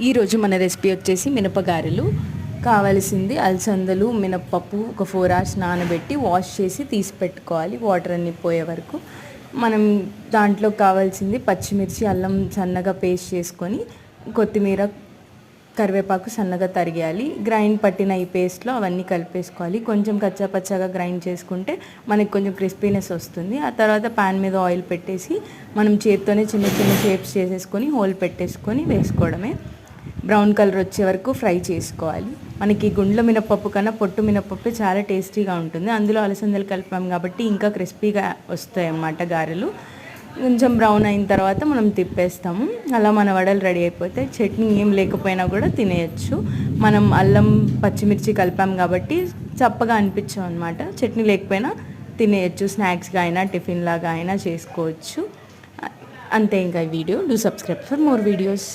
ఈరోజు మన రెసిపీ వచ్చేసి మినపగారెలు. కావాల్సింది అలసందలు, మినప్పప్పు ఒక 4 hours నానబెట్టి వాష్ చేసి తీసి పెట్టుకోవాలి వాటర్ అన్ని పోయే వరకు. మనం దాంట్లో కావాల్సింది పచ్చిమిర్చి, అల్లం సన్నగా పేస్ట్ చేసుకొని, కొత్తిమీర, కరివేపాకు సన్నగా తరిగేయాలి. గ్రైండ్ పట్టిన ఈ పేస్ట్లో అవన్నీ కలిపేసుకోవాలి. కొంచెం కచ్చాపచ్చాగా గ్రైండ్ చేసుకుంటే మనకి కొంచెం క్రిస్పీనెస్ వస్తుంది. ఆ తర్వాత ప్యాన్ మీద ఆయిల్ పెట్టేసి మనం చేత్తోనే చిన్న చిన్న షేప్స్ చేసేసుకొని హోల్ పెట్టేసుకొని వేసుకోవడమే. బ్రౌన్ కలర్ వచ్చే వరకు ఫ్రై చేసుకోవాలి. మనకి గుండ్ల మినపప్పు కన్నా పొట్టు మినపప్పు చాలా టేస్టీగా ఉంటుంది. అందులో అలసందలు కలిపాం కాబట్టి ఇంకా క్రిస్పీగా వస్తాయి అన్నమాట గారెలు. కొంచెం బ్రౌన్ అయిన తర్వాత మనం తిప్పేస్తాము. అలా మన వడలు రెడీ అయిపోతాయి. చట్నీ ఏం లేకపోయినా కూడా తినేయచ్చు. మనం అల్లం పచ్చిమిర్చి కలిపాం కాబట్టి చప్పగా అనిపించాం అనమాట. చట్నీ లేకపోయినా తినేయచ్చు. స్నాక్స్గా అయినా టిఫిన్ లాగా అయినా చేసుకోవచ్చు. అంతే. ఇంకా ఈ video do subscribe for more videos.